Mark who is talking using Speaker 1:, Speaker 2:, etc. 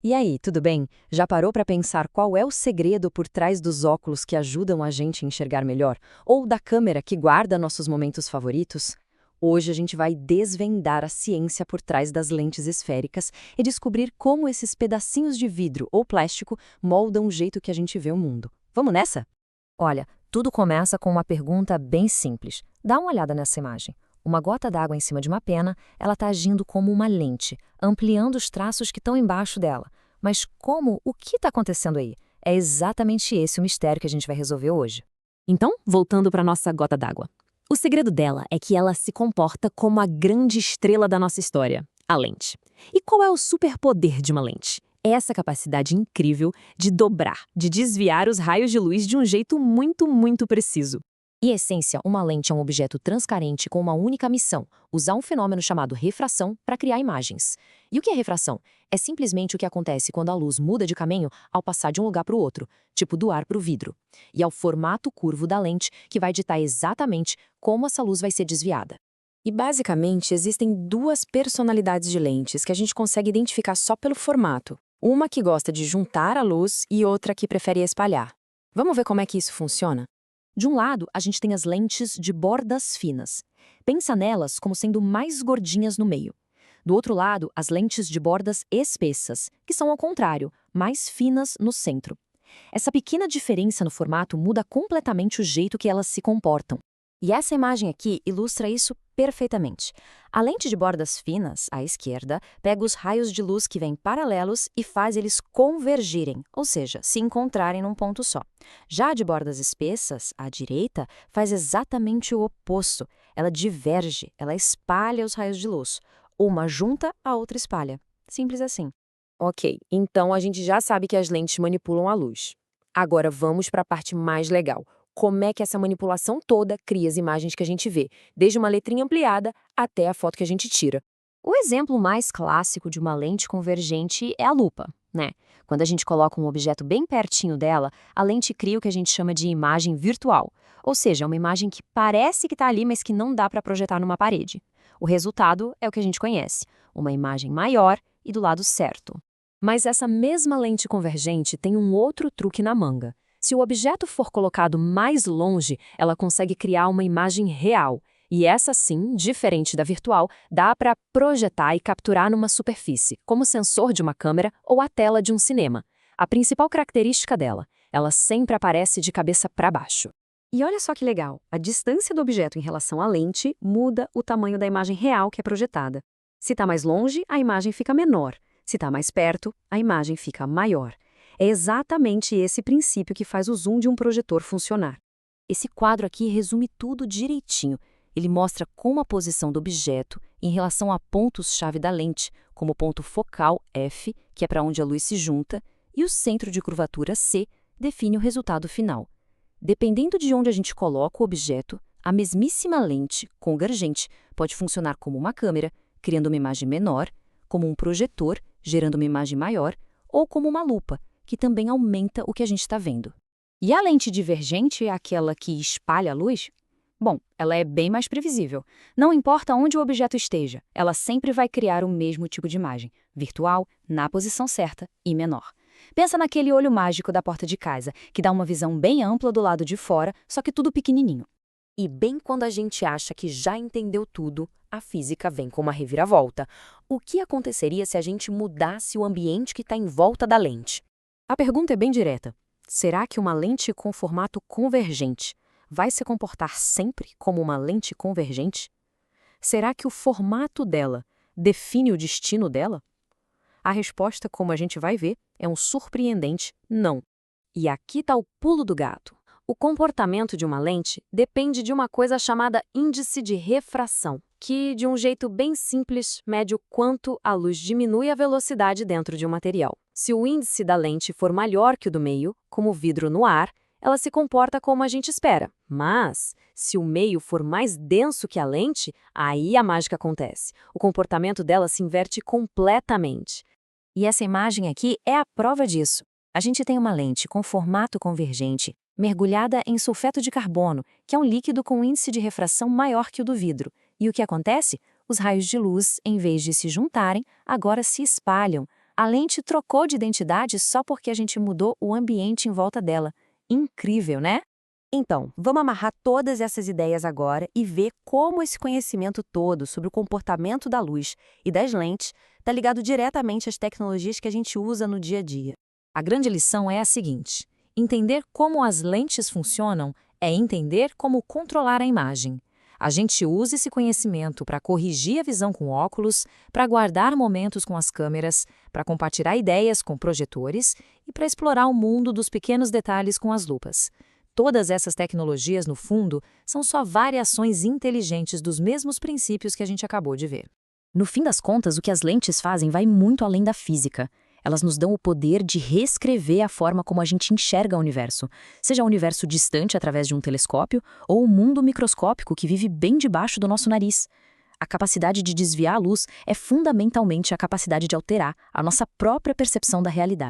Speaker 1: E aí, tudo bem? Já parou para pensar qual é o segredo por trás dos óculos que ajudam a gente a enxergar melhor? Ou da câmera que guarda nossos momentos favoritos? Hoje a gente vai desvendar a ciência por trás das lentes esféricas e descobrir como esses pedacinhos de vidro ou plástico moldam o jeito que a gente vê o mundo. Vamos nessa?
Speaker 2: Olha, tudo começa com uma pergunta bem simples. Dá uma olhada nessa imagem. Uma gota d'água em cima de uma pena, ela está agindo como uma lente, ampliando os traços que estão embaixo dela. Mas como? O que está acontecendo aí? É exatamente esse o mistério que a gente vai resolver hoje.
Speaker 3: Então, voltando para nossa gota d'água. O segredo dela é que ela se comporta como a grande estrela da nossa história, a lente. E qual é o superpoder de uma lente? É essa capacidade incrível de dobrar, de desviar os raios de luz de um jeito muito preciso.
Speaker 2: Em essência, uma lente é um objeto transparente com uma única missão: usar um fenômeno chamado refração para criar imagens. E o que é refração? É simplesmente o que acontece quando a luz muda de caminho ao passar de um lugar para o outro, tipo do ar para o vidro. E é o formato curvo da lente que vai ditar exatamente como essa luz vai ser desviada.
Speaker 4: E basicamente existem duas personalidades de lentes que a gente consegue identificar só pelo formato. Uma que gosta de juntar a luz e outra que prefere espalhar. Vamos ver como é que isso funciona?
Speaker 2: De um lado, a gente tem as lentes de bordas finas. Pensa nelas como sendo mais gordinhas no meio. Do outro lado, as lentes de bordas espessas, que são ao contrário, mais finas no centro. Essa pequena diferença no formato muda completamente o jeito que elas se comportam.
Speaker 4: E essa imagem aqui ilustra isso perfeitamente. A lente de bordas finas, à esquerda, pega os raios de luz que vêm paralelos e faz eles convergirem, ou seja, se encontrarem num ponto só. Já a de bordas espessas, à direita, faz exatamente o oposto. Ela diverge, ela espalha os raios de luz. Uma junta, a outra espalha. Simples assim.
Speaker 3: Ok, então a gente já sabe que as lentes manipulam a luz. Agora vamos para a parte mais legal. Como é que essa manipulação toda cria as imagens que a gente vê, desde uma letrinha ampliada até a foto que a gente tira?
Speaker 2: O exemplo mais clássico de uma lente convergente é a lupa, né? Quando a gente coloca um objeto bem pertinho dela, a lente cria o que a gente chama de imagem virtual, ou seja, uma imagem que parece que está ali, mas que não dá para projetar numa parede. O resultado é o que a gente conhece, uma imagem maior e do lado certo. Mas essa mesma lente convergente tem um outro truque na manga. Se o objeto for colocado mais longe, ela consegue criar uma imagem real. E essa sim, diferente da virtual, dá para projetar e capturar numa superfície, como o sensor de uma câmera ou a tela de um cinema. A principal característica dela, ela sempre aparece de cabeça para baixo.
Speaker 4: E olha só que legal, a distância do objeto em relação à lente muda o tamanho da imagem real que é projetada. Se está mais longe, a imagem fica menor. Se está mais perto, a imagem fica maior. É exatamente esse princípio que faz o zoom de um projetor funcionar.
Speaker 2: Esse quadro aqui resume tudo direitinho. Ele mostra como a posição do objeto em relação a pontos-chave da lente, como o ponto focal F, que é para onde a luz se junta, e o centro de curvatura C define o resultado final. Dependendo de onde a gente coloca o objeto, a mesmíssima lente convergente pode funcionar como uma câmera, criando uma imagem menor, como um projetor, gerando uma imagem maior, ou como uma lupa, que também aumenta o que a gente está vendo.
Speaker 4: E a lente divergente é aquela que espalha a luz? Bom, ela é bem mais previsível. Não importa onde o objeto esteja, ela sempre vai criar o mesmo tipo de imagem, virtual, na posição certa e menor. Pensa naquele olho mágico da porta de casa, que dá uma visão bem ampla do lado de fora, só que tudo pequenininho.
Speaker 3: E bem quando a gente acha que já entendeu tudo, a física vem com uma reviravolta. O que aconteceria se a gente mudasse o ambiente que está em volta da lente?
Speaker 4: A pergunta é bem direta. Será que uma lente com formato convergente vai se comportar sempre como uma lente convergente? Será que o formato dela define o destino dela? A resposta, como a gente vai ver, é um surpreendente não.
Speaker 3: E aqui está o pulo do gato. O comportamento de uma lente depende de uma coisa chamada índice de refração, que, de um jeito bem simples, mede o quanto a luz diminui a velocidade dentro de um material. Se o índice da lente for maior que o do meio, como o vidro no ar, ela se comporta como a gente espera. Mas, se o meio for mais denso que a lente, aí a mágica acontece. O comportamento dela se inverte completamente.
Speaker 2: E essa imagem aqui é a prova disso. A gente tem uma lente com formato convergente, mergulhada em sulfeto de carbono, que é um líquido com índice de refração maior que o do vidro. E o que acontece? Os raios de luz, em vez de se juntarem, agora se espalham.
Speaker 4: A lente trocou de identidade só porque a gente mudou o ambiente em volta dela. Incrível, né? Então, vamos amarrar todas essas ideias agora e ver como esse conhecimento todo sobre o comportamento da luz e das lentes está ligado diretamente às tecnologias que a gente usa no dia a dia.
Speaker 1: A grande lição é a seguinte: entender como as lentes funcionam é entender como controlar a imagem. A gente usa esse conhecimento para corrigir a visão com óculos, para guardar momentos com as câmeras, para compartilhar ideias com projetores e para explorar o mundo dos pequenos detalhes com as lupas. Todas essas tecnologias, no fundo, são só variações inteligentes dos mesmos princípios que a gente acabou de ver.
Speaker 2: No fim das contas, o que as lentes fazem vai muito além da física. Elas nos dão o poder de reescrever a forma como a gente enxerga o universo, seja o universo distante através de um telescópio ou o mundo microscópico que vive bem debaixo do nosso nariz. A capacidade de desviar a luz é fundamentalmente a capacidade de alterar a nossa própria percepção da realidade.